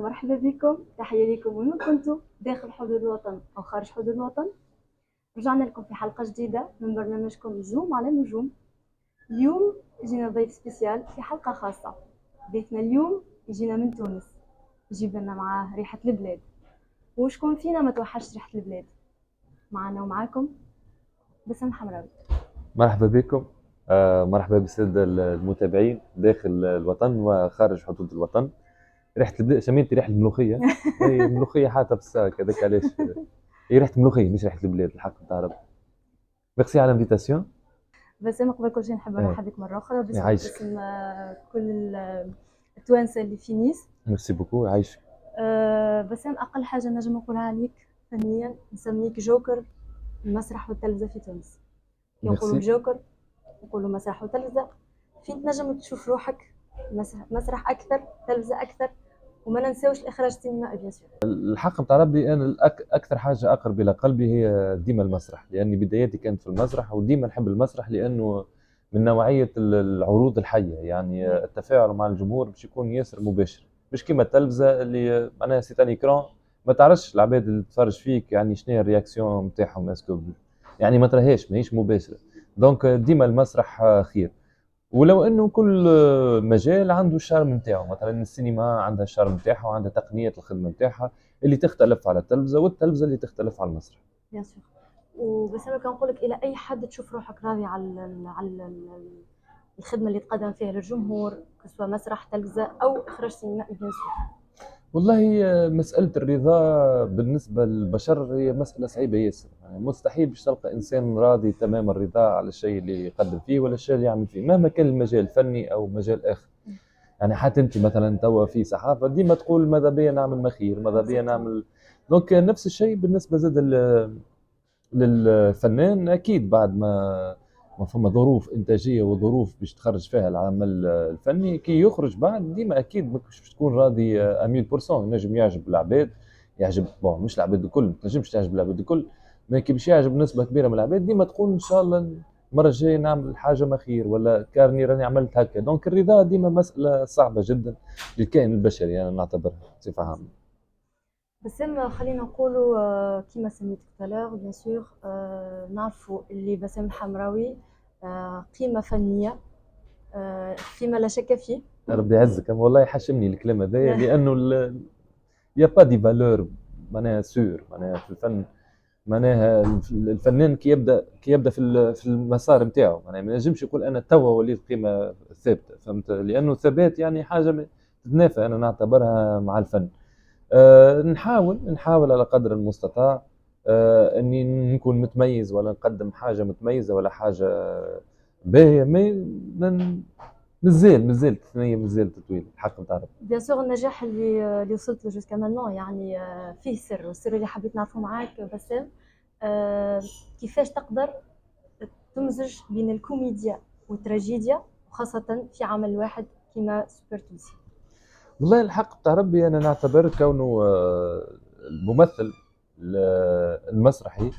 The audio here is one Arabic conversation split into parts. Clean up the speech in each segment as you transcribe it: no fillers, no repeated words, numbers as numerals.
مرحبا بكم، تحية لكم وين ما كنتوا داخل حدود الوطن أو خارج حدود الوطن. رجعنا لكم في حلقة جديدة من برنامجكم زوم على النجوم. اليوم جينا ضيف سبيسيال في حلقة خاصة. ضيفنا اليوم يجينا من تونس، يجيب لنا معاه ريحة البلاد. وشكون فينا ما توحش ريحة البلاد؟ معنا ومعاكم باسم حمراوي. مرحبا بكم. مرحبا بالسادة المتابعين داخل الوطن وخارج حدود الوطن. ريحة البلاد شميت ريحة الملوخية. هي الملوخية حاطة في الساك هذاك علاش. هي ريحة الملوخية مش ريحة البلاد الحق نتاع ربي. ميرسي على الانفيتاسيون. باسم قبل كل شيء نحب نرحب بك مرة أخرى يعيشك. باسم كل التوانسة اللي في نيس. ميرسي بوكو يعيشك. باسم أقل حاجة نجم نقولها عليك فنيا نسميك جوكر المسرح والتلفزة في تونس. يقولوا ميرسي. الجوكر، يقولوا مسرح وتلفزة، فين تنجم تشوف روحك؟ مسرح أكثر، تلفزة أكثر، وما ننساوش الإخراج السينمائي بيان سور. الحق نتاع ربي أنا أكثر حاجة أقرب إلى قلبي هي ديما المسرح، لأني بداياتي كانت في المسرح وديما نحب المسرح لأنه من نوعية العروض الحية، يعني التفاعل مع الجمهور باش يكون ياسر مباشر، مش كيما التلفزة اللي معناها سي ان ايكران ما تعرفش العباد اللي تتفرج فيك يعني شنو هي الرياكسيون نتاعهم اسكو يعني ما تراهاش ماهيش مباشرة. دونك ديما المسرح خير، ولو انه كل مجال عنده الشارم نتاعو، مثلا السينما عندها الشارم نتاعها وعندها تقنية الخدمة نتاعها اللي تختلف على التلفزة والتلفزة اللي تختلف على المسرح. بيان سور. وبس انا كنقول لك الى اي حد تشوف روحك راضي الخدمه اللي تقدم فيها للجمهور، سواء مسرح تلفزه او اخراج سينمائي بيان سور. والله مسألة الرضا بالنسبة للبشر هي مسألة صعيبة ياسر، يعني مستحيل باش تلقى إنسان راضي تمام الرضا على الشيء اللي يقدم فيه ولا الشيء اللي يعمل فيه مهما كان المجال فني أو مجال آخر. يعني حتى أنت مثلا توا في صحافة ديما تقول ماذا بيا نعمل مخير ماذا بيا نعمل. دونك نفس الشيء بالنسبة زاد للفنان، اكيد بعد ما فما ظروف انتاجيه وظروف باش تخرج فيها العمل الفني كي يخرج بعد ديما اكيد مش تكون راضي 100%. نجم يعجب العباد، يعجب بون مش العباد الكل، ما تنجمش تعجب العباد الكل، ما كي باش يعجب نسبه كبيره من العباد ديما تقول ان شاء الله المره الجايه نعمل حاجه ما خير ولا كارني راني عملت هكا. دونك الرضا ديما مساله صعبه جدا للكائن البشري، انا نعتبرها بصفه عامه. بس خلينا نقولوا كيما سميتك تالور بيان سور، نعرفوا اللي باسم الحمراوي قيمه فنيه فيما لا شك فيه. ربي يعزك، والله يحشمني الكلام هذايا لانه يا با دي فالور معناها سور، معناها في الفن معناها الفنان كي يبدا في المسار نتاعو، معناها ما ينجمش يقول انا توا وليت قيمه ثابته، فهمت؟ لانه الثبات يعني حاجه تتنافى، انا نعتبرها مع الفن. نحاول على قدر المستطاع اني نكون متميز ولا نقدم حاجه متميزه ولا حاجه باهيه، مازال الثنيه مازال طويله الحق نتاع ربي. بيان سور النجاح اللي وصلت له جوسكا مانون يعني فيه سر، والسر اللي حبيت نعرفه معاك باسم كيفاش تقدر تمزج بين الكوميديا والتراجيديا وخاصة في عمل واحد كيما سوبر توسي. والله الحق بتاع ربي انا نعتبر كونه الممثل المسرحي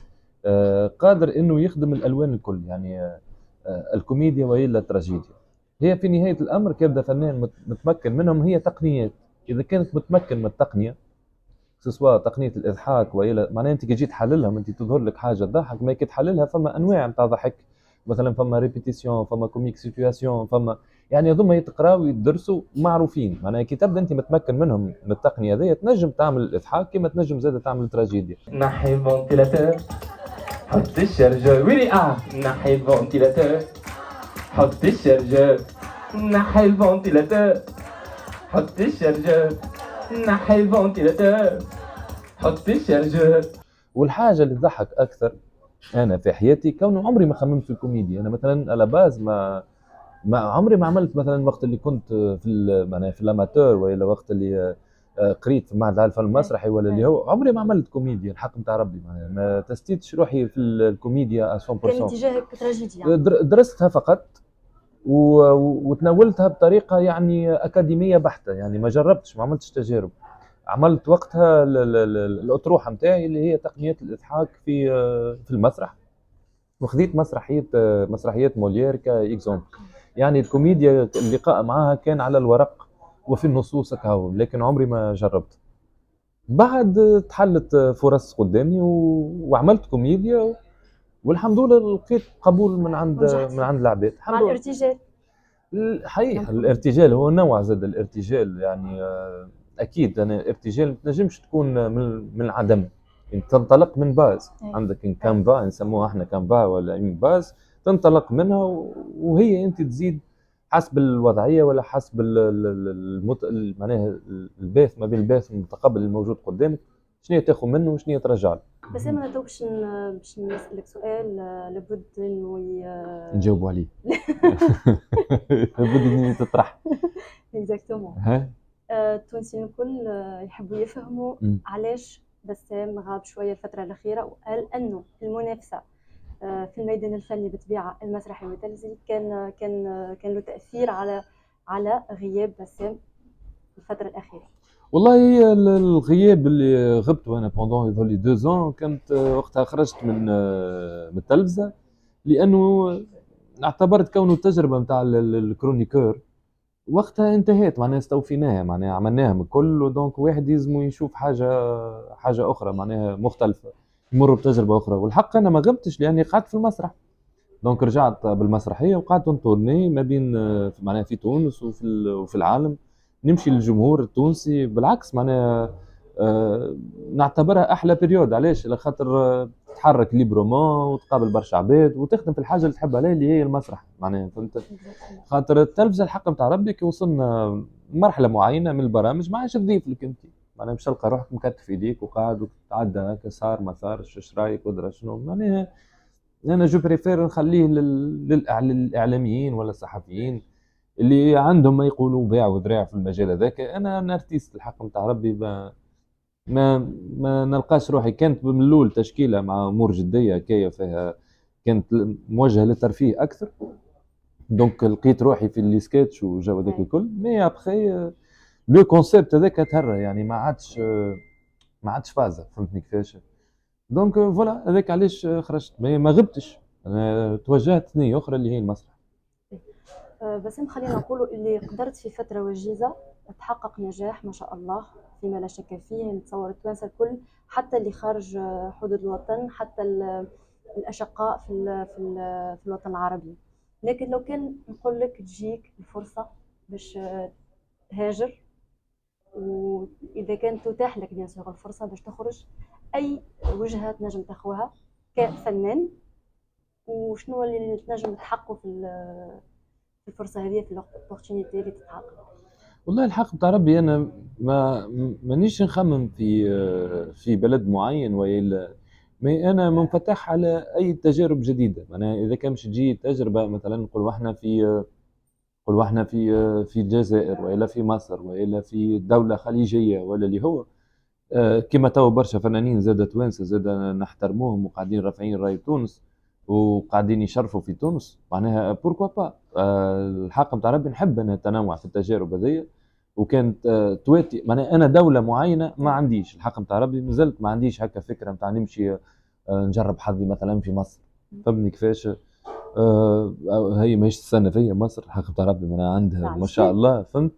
قادر انه يخدم الالوان الكل، يعني الكوميديا والا التراجيديا. هي في نهايه الامر كيبدا فنان متمكن منهم هي تقنيات، اذا كانت متمكن من التقنيه سواء تقنيه الاضحاك والا معناها انت كي جيت تحللها انت تظهر لك حاجه تضحك، ما كي تحللها فما انواع نتاع ضحك، مثلا فما ريبيتيسيون فما كوميك سيتوياسيون فما يعني هذوما يتقراو ويدرسوا معروفين. معناها كي تبدا انت متمكن منهم من التقنيه هذه تنجم تعمل الاضحاك كما تنجم زاد تعمل تراجيديا. نحي الفونتيلاتور، حط الشرجة ويلي نحي الفونتيلاتور، حط الشرجة، نحي الفونتيلاتور، حط الشرجة، نحي الفونتيلاتور، حط الشرجة. والحاجه اللي تضحك اكثر انا في حياتي كونه عمري ما خممت في الكوميديا. انا مثلا على باز ما عمري ما عملت مثلا وقت اللي كنت في معناها في الاماتور ولا وقت اللي قريت في معهد الفن المسرحي ولا اللي هو عمري ما عملت كوميديا الحق نتاع ربي، معناها ما تستيتش روحي في الكوميديا 100%. كان اتجاهك تراجيديا؟ درستها فقط وتناولتها بطريقه يعني اكاديميه بحته، يعني ما جربتش ما عملتش تجارب. عملت وقتها الاطروحه نتاعي اللي هي تقنيات الاضحاك في المسرح، وخذيت مسرحيات موليير كاكزومبل. يعني الكوميديا اللقاء معها كان على الورق وفي النصوص هكا، لكن عمري ما جربت. بعد تحلت فرص قدامي وعملت كوميديا، والحمد لله لقيت قبول ونجحت من فيه عند العباد مع الحمد لله. الارتجال. حقيقة الارتجال هو نوع، زاد الارتجال يعني اكيد انا الارتجال ما تنجمش تكون من العدم، انت تنطلق من باز. عندك ان كانفا نسموها احنا كانفا ولا ان باز، تنطلق منها وهي انت تزيد حسب الوضعيه ولا حسب معناها الباث، ما بين الباث والمتقبل الموجود قدامك، شنو تاخذ منه وشنو ترجع له. بس انا تو باش نسالك سؤال لابد انه نجاوبوا عليه. لابد اني تطرح. اكزاكتومون. ها التونسيين الكل يحبوا يفهموا علاش بسام غاب شويه الفتره الاخيره، وقال انه المنافسه في الميدان الفني بطبيعه المسرحي والتلفزيوني كان له تاثير على غياب بسام الفتره الاخيره. والله الغياب اللي غبته انا بوندون يظهر لي 2 ans كانت وقتها خرجت من التلفزه، لانه اعتبرت كونه التجربه نتاع الكرونيكور وقتها انتهت، معناها استوفيناها، معناها عملناها من كل، دونك واحد يلزم يشوف حاجه اخرى معناها مختلفه، يمر بتجربه اخرى. والحق انا ما غبتش لاني قعدت في المسرح، دونك رجعت بالمسرحيه وقعدت نطورني ما بين معناها في تونس وفي العالم، نمشي للجمهور التونسي. بالعكس معناها نعتبرها احلى بيريود. علاش؟ لخاطر تتحرك ليبرومون وتقابل برشا عباد وتخدم في الحاجه اللي تحب عليها اللي هي المسرح، معناها فهمت. خاطر التلفزه الحق نتاع ربي كي وصلنا مرحله معينه من البرامج ما عادش تضيف لك انت، معناها مش تلقى روحك مكتف ايديك وقاعد وتتعدى هكا صار ما صارش ايش رايك ودرا شنو. معناها انا جو بريفير نخليه للاعلاميين ولا الصحفيين اللي عندهم ما يقولوا باع وذراع في المجال هذاك. انا ارتيست الحق نتاع ربي ما نلقاش روحي. كانت من الاول تشكيله مع امور جديه هكايا فيها، كانت موجهه للترفيه اكثر، دونك لقيت روحي في اللي سكتش وجو هذاك الكل. مي ابخي لو كونسيبت هذاك تهرى يعني ما عادش فازه، فهمتني كيفاش. دونك فوالا هذاك علاش خرجت. ما غبتش، انا توجهت ثنيه اخرى اللي هي المسرح. بس خلينا نقولوا اللي قدرت في فتره وجيزه تحقق نجاح ما شاء الله فيما لا شك فيه. نتصور التوانسه الكل حتى اللي خارج حدود الوطن، حتى الاشقاء في الوطن العربي. لكن لو كان نقول لك تجيك الفرصه باش تهاجر، واذا كانت تتاح لك بيان سور الفرصه باش تخرج، اي وجهه تنجم تاخذها كفنان، وشنو اللي تنجم تحققه في الفرصه هذه، في الاوبورتونيتي اللي تتحقق؟ والله الحق بتاع ربي انا مانيش نخمم في بلد معين والا، مي انا منفتح على اي تجارب جديده. معناها اذا كان مش تجي تجربه مثلا نقول احنا في الجزائر والا في مصر والا في دوله خليجيه ولا اللي هو كما تو برشا فنانين زاد توانسه زاد نحترموهم وقاعدين رافعين راي تونس وقاعدين يشرفوا في تونس، معناها بوركوا با. الحق نتاع ربي نحب انا التنوع في التجارب هذيا، وكانت تواتي معناها انا دوله معينه ما عنديش. الحق نتاع ربي مازلت ما عنديش هكا فكره نتاع نمشي نجرب حظي مثلا في مصر، فهمني كيفاش. هي ماهيش تستنى فيا مصر، الحق نتاع ربي انا عندها ما شاء الله، فهمت.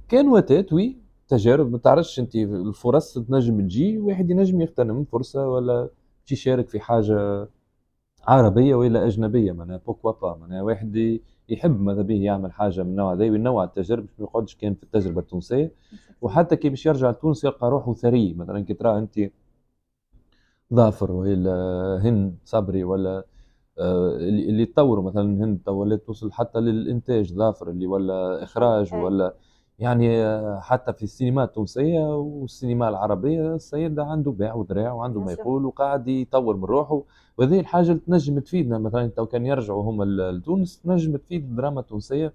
كان وتات وي تجارب ما تعرفش انت، الفرص تنجم تجي واحد ينجم يغتنم فرصه ولا يشارك في حاجه عربيه ولا اجنبيه، معناها بوكوا با. معناها واحد يحب ماذا به يعمل حاجه من النوع هذا وينوع التجارب، باش ما يقعدش كان في التجربه التونسيه. وحتى كي باش يرجع لتونس يلقى روحه ثري. مثلا كي ترى انت ظافر ولا هند صبري ولا اللي تطوروا مثلا هند ولات توصل حتى للانتاج، ظافر اللي ولا اخراج ولا يعني حتى في السينما التونسيه والسينما العربيه السيد عنده باع وذراع وعنده ما يقول وقاعد يطور من روحه. وهذه الحاجه اللي تنجم تفيدنا. مثلا تو كان يرجعوا هما لتونس تنجم تفيد الدراما التونسيه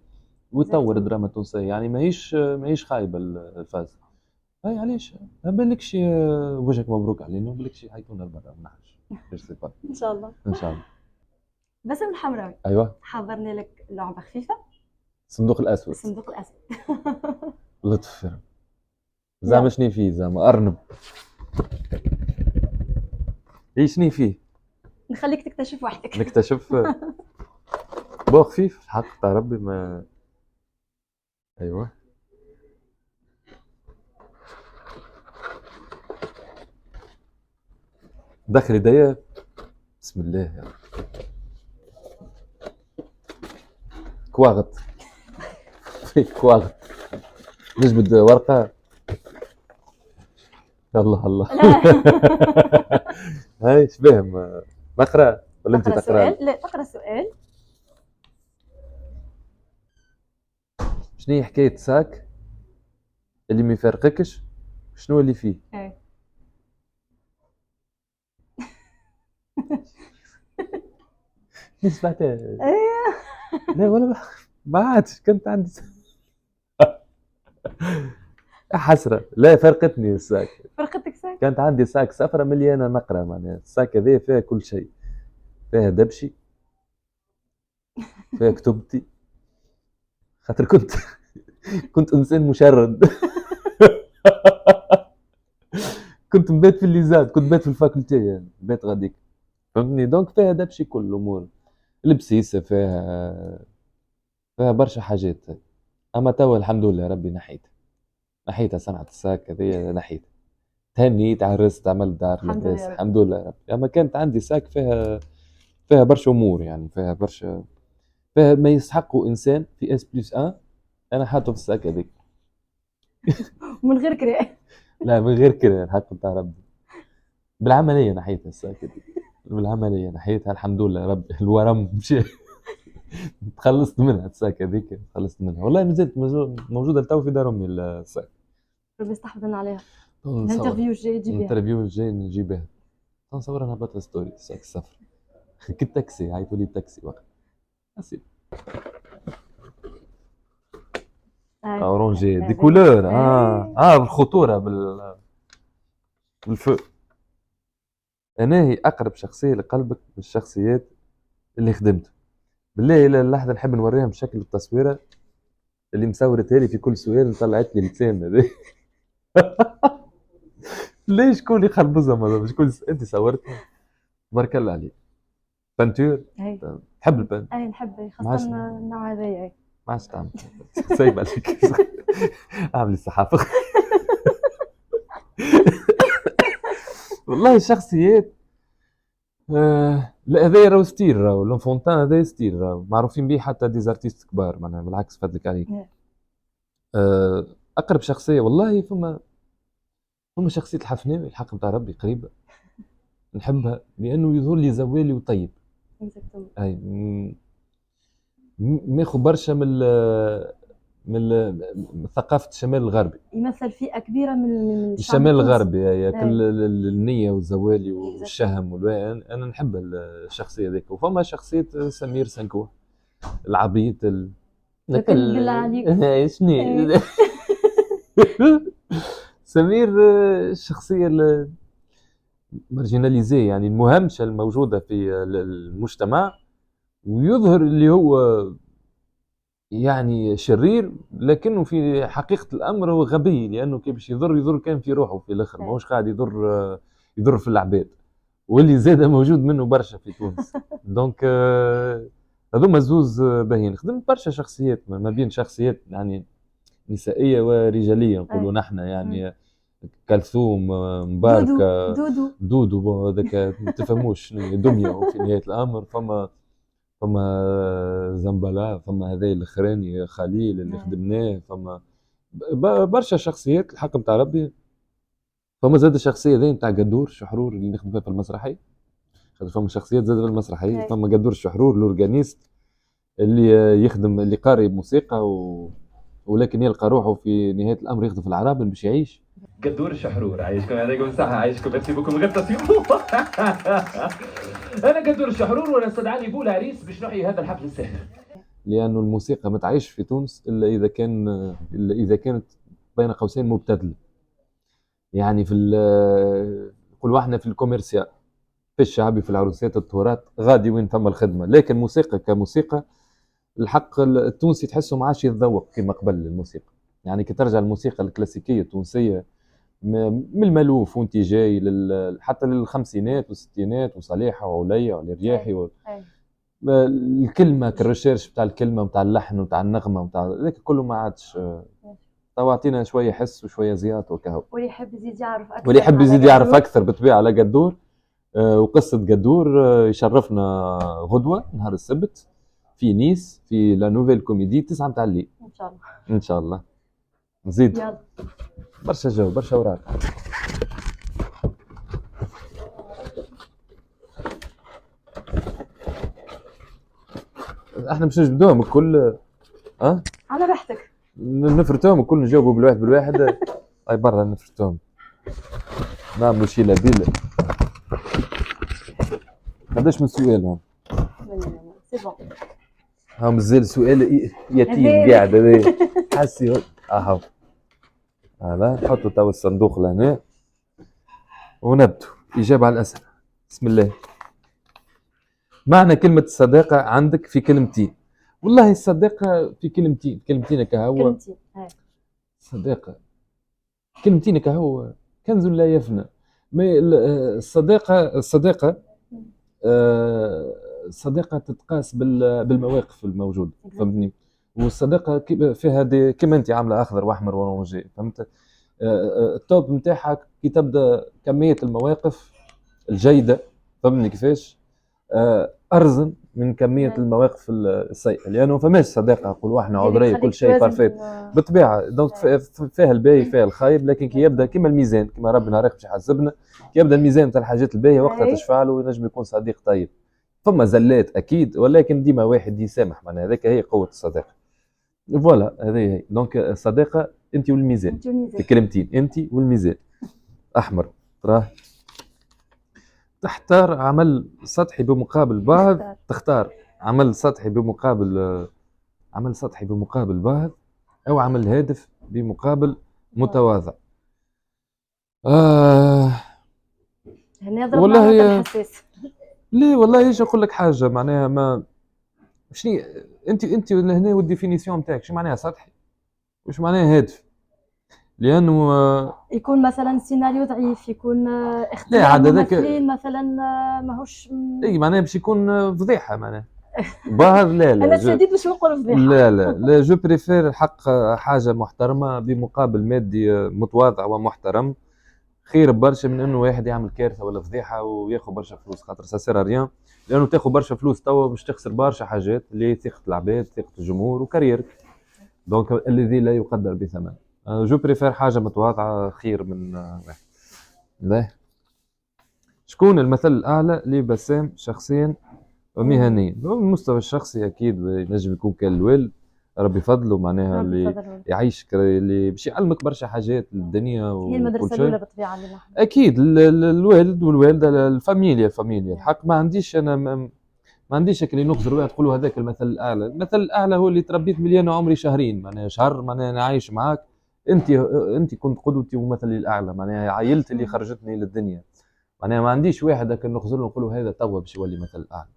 وتطور الدراما التونسيه، يعني ماهيش خايبه الفاز. هاي علاش ما بالكش وجهك مبروك علينا وما بالكش حيكون البرا ما نعرفش ان شاء الله ان شاء الله. باسم الحمراوي، ايوه حضرنا لك لعبه خفيفه، الصندوق الاسود. الصندوق الاسود. لطف زعما شنو فيه؟ زعما ارنب ايش شنو فيه؟ نخليك تكتشف وحدك. نكتشف بو خفيف الحق تاع ربي. ما ايوه دخل يديا. بسم الله يعني. كواغط فيك كواغط. نجبد ورقة. الله الله. هاي شبهم نقرا ولا انت تقرا تقرا؟ سؤال؟ لا تقرا سؤال. شنو هي حكاية ساك اللي ما يفارقكش؟ شنو اللي فيه؟ ايه اللي سمعتها. ايه لا ولا ما عادش كنت عندي حسرة. لا فرقتني الساك. فرقتك ساك. كانت عندي ساك صفرة مليانة نقرة معناها. الساك هذه فيها كل شيء. فيها دبشي، فيها كتبتي، خاطر كنت انسان مشرد. كنت نبات في الليزاد، كنت نبات في الفاكولتي يعني نبات غاديك فهمتني. دونك فيها دبشي كل الامور. البسيسه فيها برشا حاجات. اما توا الحمد لله ربي نحيتها صنعة الساك هذه نحيتها. تهنيت عرست عملت دار الحمد لاباس لله رب. الحمد لله ربي. اما كانت عندي ساك فيها برشا امور يعني فيها ما يسحقه انسان في اس بلس ان. انا حاطه في الساك هذيك. من غير كراء. لا من غير كده الحق بتاع ربي. بالعمليه نحيتها الساك هذيك. بالعمليه نحيتها الحمد لله ربي. الورم مشي. تخلصت منها الساك هذيك. تخلصت منها والله ما زلت موجوده لتو في دار امي الساك. ربي يستحفظ لنا عليها. نصور الانترفيو الجاي تجيبيها. الانترفيو الجاي نجيبها. نصور انا هبطها ستوري الساك الصفر. كنت تاكسي عيطوا لي التاكسي وقت اسيب اورانجي دي كولور. بالخطوره بالفو. انا هي اقرب شخصيه لقلبك من الشخصيات اللي خدمته. بالله الى اللحظه نحب نوريهم بشكل التصويره اللي مصورتها لي في كل سؤال طلعت لي لسان هذا. ليش شكون اللي خربزها ماذا شكون انت صورتها؟ تبارك الله عليك. بانتور تحب البان؟ اي نحب خاصه النوع هذايا. ما عادش تعمل سايب عليك. اعمل الصحافه. والله الشخصيات لا هذا راهو ستيل راهو لونفونتان هذا ستيل راهو معروفين به حتى ديزارتيست كبار معناها بالعكس فضلك عليك. اقرب شخصيه والله فما شخصيه الحفناوي الحق نتاع ربي قريبه نحبها لانه يظهر لي زوالي وطيب. اي ماخذ برشا من ثقافه الشمال الغربي. يمثل فئه كبيره من الشمال الغربي يا كل النيه والزوالي والشهم انا نحب الشخصيه ذيك. وفما شخصيه سمير سنكوه العبيط بالله عليك. شنو سمير الشخصيه المارجيناليزيه يعني المهمشه الموجوده في المجتمع ويظهر اللي هو يعني شرير لكنه في حقيقة الأمر هو غبي لأنه كي باش يضر كان في روحه في الآخر ماهوش قاعد يضر في العباد واللي زاد موجود منه برشا في تونس. دونك هذوما زوز باهيين. خدمت برشا شخصيات ما بين شخصيات يعني نسائية ورجالية نقولوا نحن يعني كلثوم مباركة دودو هذاك ما تفهموش شنو دمية في نهاية الأمر. فما زنبلا فما هذا الاخراني خليل اللي خدمناه فما برشا شخصيات الحق نتاع ربي. فما زاد الشخصيه ذي نتاع قدور شحرور اللي نخدم فيها في المسرحيه. خاطر فما شخصيات زاد في المسرحيه. فما قدور الشحرور الاورجانيست اللي يخدم اللي قارئ موسيقى ولكن يلقى روحه في نهايه الامر يخدم في العرابن باش يعيش. قدور الشحرور عايشكم يعطيكم الصحة. عايشكم ميرسي بوكم غير تصيبوا. أنا قدور الشحرور وأنا استدعاني بولا عريس باش نحيي هذا الحفل الساهر. لأنه الموسيقى ما تعيش في تونس إلا إذا كانت بين قوسين مبتذلة. يعني نقولوا احنا في الكوميرسيال في الشعبي في العروسات التورات غادي وين ثم الخدمة. لكن موسيقى كموسيقى الحق التونسي تحسه ما عادش يتذوق كما قبل الموسيقى. يعني كي ترجع الموسيقى الكلاسيكية التونسية من الملوف وانت جاي حتى للخمسينات والستينات وصليحه وعليا والرياحي الكلمه كالريشيرش بتاع الكلمه وبتاع اللحن وبتاع النغمه وبتاع ذاك كله ما عادش. تو اعطينا شويه حس وشويه زياط وكهو. واللي يحب يزيد يعرف اكثر واللي يحب على يزيد يعرف قدور. اكثر بالطبيعه على قدور. وقصه قدور يشرفنا غدوه نهار السبت في نيس في لا نوفيل كوميدي 9 متاع الليل ان شاء الله. ان شاء الله. نزيد يلا برشا جو برشا اوراق. احنا مش نجبدوهم الكل على راحتك. نفرتوهم الكل نجاوبوا بالواحد بالواحد. اي برا نفرتوهم نعملوا شي لابيل. قداش من سؤال هم؟ سي بون. هم مازال سؤال يتيم هذا. قاعد هذا حسي اهو. هلا نحطوا تو الصندوق لهنا ونبدو إجابة على الأسئلة. بسم الله. معنى كلمة الصداقة عندك في كلمتين. والله الصداقة في كلمتين كهو. كلمتين. صداقة كلمتين كهو كنز لا يفنى. الصداقة الصداقة تتقاس بالمواقف الموجودة فهمتني. والصداقة فيها دي كما انت عاملة أخضر وأحمر ورونجي فهمت. التوب نتاعها كي تبدا كمية المواقف الجيدة فهمني كيفاش أرزن من كمية المواقف السيئة. لأنه فماش صداقة نقولوا احنا عذرية كل شيء بارفيت بالطبيعة. دونك فيها الباهي فيها الخايب. لكن كي يبدا كما الميزان كما ربنا رايق باش يحاسبنا كي يبدا الميزان تاع الحاجات الباهية وقتها تشفع له وينجم يكون صديق طيب. فما زلات أكيد ولكن ديما واحد يسامح معناها هذاك هي قوة الصداقة. فوالا هذه هي. دونك الصداقة أنت والميزان في كلمتين أنت والميزان. أحمر تراه تختار عمل سطحي بمقابل بعض. تختار عمل سطحي بمقابل بعض أو عمل هادف بمقابل متواضع. والله ليه والله ايش نقول لك حاجه معناها ما شنو انت هنا والديفينيسيون نتاعك شو معناها سطحي وش معناها هادف. لانه يكون مثلا سيناريو ضعيف يكون اختيار ممثلين مثلا ماهوش اي معناها باش يكون فضيحه معناها باهظ. لا انا شديد باش نقول فضيحه. لا جو بريفير حق حاجه محترمه بمقابل مادي متواضع ومحترم خير برشا من انه واحد يعمل كارثه ولا فضيحه وياخذ برشا فلوس خاطر ساسير ريان. لانه تاخذ برشا فلوس توا باش تخسر برشا حاجات اللي ثقه العباد ثقه الجمهور وكاريرك. دونك الذي لا يقدر بثمن. جو بريفير حاجه متواضعه خير من واحد. لا شكون المثل الاعلى لبسام شخصيا ومهنيا؟ المستوى الشخصي اكيد ينجم يكون كان الوالد ربي فضله معناها اللي يعيشك اللي باش يعلمك برشا حاجات الدنيا هي المدرسه الاولى بالطبيعه اللي نحن اكيد الوالد والوالده الفاميليا الحق. ما عنديش انا ما عنديش اللي نخزر واحد تقولوا هذاك المثل الاعلى. المثل الاعلى هو اللي تربيت ملي انا عمري شهرين معناها شهر معناها انا عايش معاك انت كنت قدوتي ومثلي الاعلى معناها عائلتي اللي خرجتني للدنيا معناها. ما عنديش واحد هكا نخزر نقولوا هذا توا باش يولي مثل الاعلى.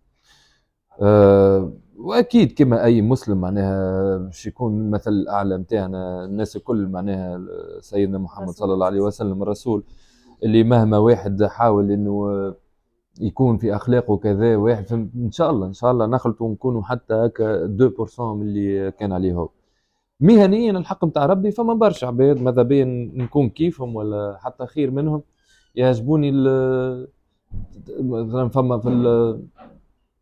واكيد كما اي مسلم معناها باش يكون المثل الاعلى نتاعنا الناس الكل معناها سيدنا محمد صلى الله عليه وسلم الرسول اللي مهما واحد حاول انه يكون في اخلاقه كذا واحد ان شاء الله نخلطوا ونكونوا حتى هكا 2% من اللي كان عليه هو. مهنيا الحق نتاع ربي فما برشا عباد ماذا بين نكون كيفهم ولا حتى خير منهم يعجبوني مثلا فما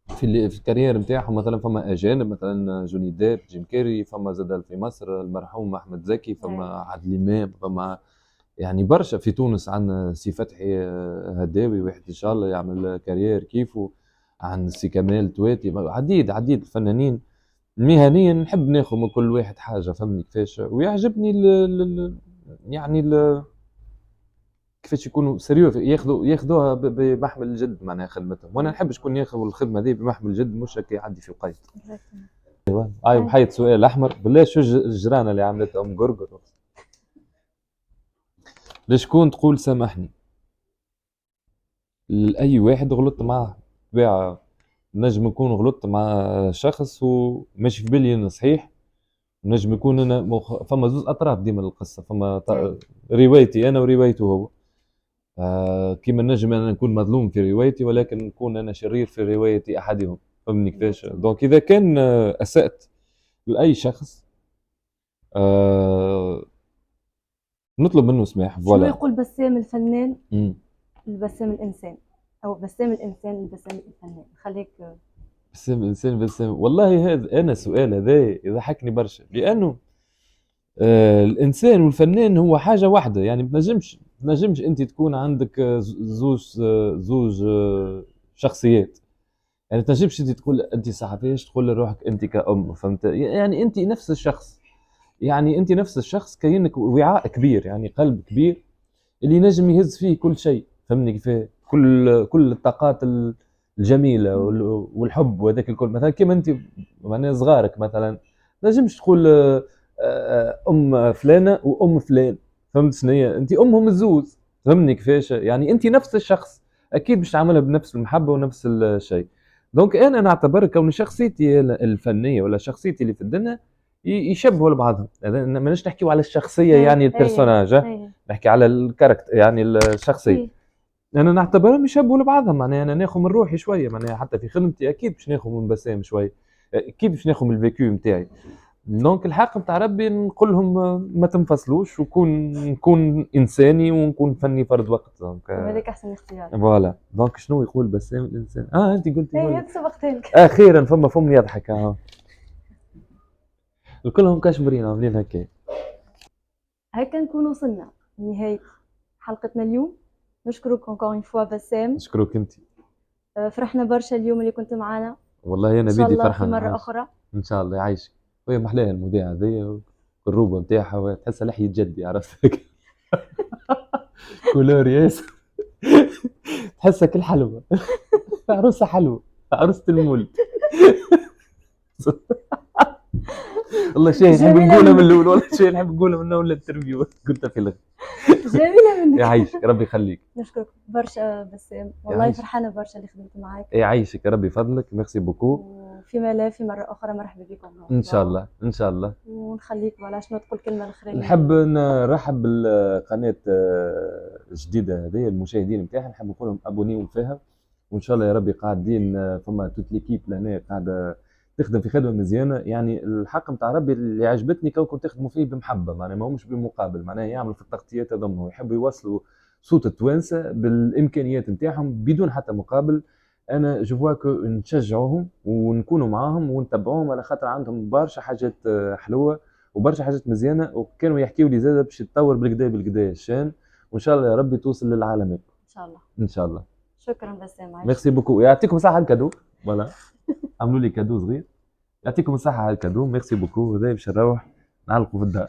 في الكارير نتاعهم مثلا فما اجانب مثلا جوني ديب جيم كيري فما زاد في مصر المرحوم احمد زكي فما عادل امام فما يعني برشا في تونس عندنا سي فتحي هداوي واحد ان شاء الله يعمل كارير كيفه. عن سي كمال تواتي عديد الفنانين. مهنيا نحب ناخذ من كل واحد حاجه فهمني كيفاش ويعجبني يعني كيفاش يكونوا سيريو ياخذوها بمحمل الجد معناها خدمتهم. وانا نحب شكون ياخذ الخدمه دي بمحمل الجد مش هكا يعدي في وقيت. ايوه بحيت سؤال احمر بالله شو الجرانه اللي عملتها ام قرقر لشكون تقول سامحني؟ لاي واحد غلطت معاه طبيعه. نجم يكون غلطت مع شخص وماشي في بالي صحيح. نجم يكون انا فما زوج اطراف ديما للقصه. فما روايتي انا وروايته هو. كيما نجم انا نكون مظلوم في روايتي ولكن نكون انا شرير في روايه احدهم. فهمني كيفاش. دونك اذا كان اسأت لاي شخص نطلب منه سماح. شنو فوالا. يقول بسام الفنان مم. لبسام الانسان، او بسام الانسان لبسام الفنان؟ خليك. بسام الانسان بسام، والله هذا انا السؤال هذا يضحكني برشا، لانه الانسان والفنان هو حاجه واحده. يعني ما تنجمش انت تكون عندك زوج شخصيات. يعني ما تنجمش انت تقول انت صحفيش تقول لروحك انت كأم، فهمت؟ يعني انت نفس الشخص. يعني انت نفس الشخص، كأنك وعاء كبير، يعني قلب كبير اللي نجم يهز فيه كل شيء. فهمني كيف؟ كل الطاقات الجميله والحب وهذاك الكل. مثلا كيما انت معناها صغارك مثلا نجمش تقول ام فلانه وام فلان. فهمت شنو هي؟ انت امهم الزوز. فهمني كيفاش؟ يعني انت نفس الشخص، اكيد مش تعملها بنفس المحبه ونفس الشيء. دونك انا نعتبر كون شخصيتي الفنيه ولا شخصيتي اللي في الدنيا يشبهوا لبعضهم. ماناش نحكيو على الشخصيه يعني البيرسوناج، نحكي على الكاركتر يعني الشخصيه. انا نعتبرهم يشبهوا لبعضهم. معناها انا ناخذ من روحي شويه، معناها حتى في خدمتي اكيد باش ناخذ من بسام شويه، اكيد باش ناخذ من الفيكيو نتاعي. دونك الحق نتاع ربي نقول لهم ما تنفصلوش، نكون انساني ونكون فني فرد وقت. دونك هذاك احسن اختيار. فوالا. دونك شنو يقول بسام الانسان؟ انت قلتي ايه سبقت لك. اخيرا فم يضحك. الكلهم كاشمرين عاملين هكا. هكا نكون وصلنا لنهاية حلقتنا اليوم. نشكرك encore une fois بسام. نشكرك انت. فرحنا برشا اليوم اللي كنت معنا. والله انا ان شاء بيدي الله فرحان في مرة عايش. اخرى ان شاء الله يعيشك. وهي محلاها المذيعة هذيا والروبة نتاعها تحسها لحية جدي، عرفت؟ كولور ياسر. تحسها كل حلوة. عروسة حلوة، عروسة المولد. والله شيء نحب نقولها من الاول، والله شيء نحب نقولها من اول الانترفيو قلتها في الغد. جميلة منك. يعيشك ربي يخليك. نشكرك برشا بسام، والله فرحانة برشا اللي خدمت معاك. يعيشك ربي يفضلك، ميرسي بوكو. وفيما لا في مرة أخرى مرحبا بكم ان شاء الله ان شاء الله. ونخليك ولا شنو تقول كلمة الأخرى؟ نحب نرحب بالقناة الجديدة هذه، المشاهدين نتاعها نحب نقول لهم ابونيو فيها، وان شاء الله يا ربي قاعدين فما توت ليكيب لهنا قاعده تخدم في خدمه مزيانه. يعني الحق نتاع ربي اللي عجبتني كونكم تخدموا فيه بمحبه، معناها ماهمش بالمقابل، معناها يعملوا في التغطيات هذوما ويحبوا يوصلوا صوت التوانسه بالامكانيات نتاعهم بدون حتى مقابل. انا جو فوا كو نشجعوهم ونكونوا معاهم ونتبعوهم، على خاطر عندهم برشا حاجات حلوه وبرشا حاجات مزيانه، وكانوا يحكيوا لي زاده باش يتطور بالكدا الشان، وان شاء الله يا ربي توصل للعالمين ان شاء الله ان شاء الله. شكرا بسام. ميرسي بوكو، يعطيكم الصحه على الكادو. فوالا عملوا لي كادو صغير، يعطيكم الصحه على الكادو. ميرسي بوكو. هذا باش نروح نعلقوا في الدار.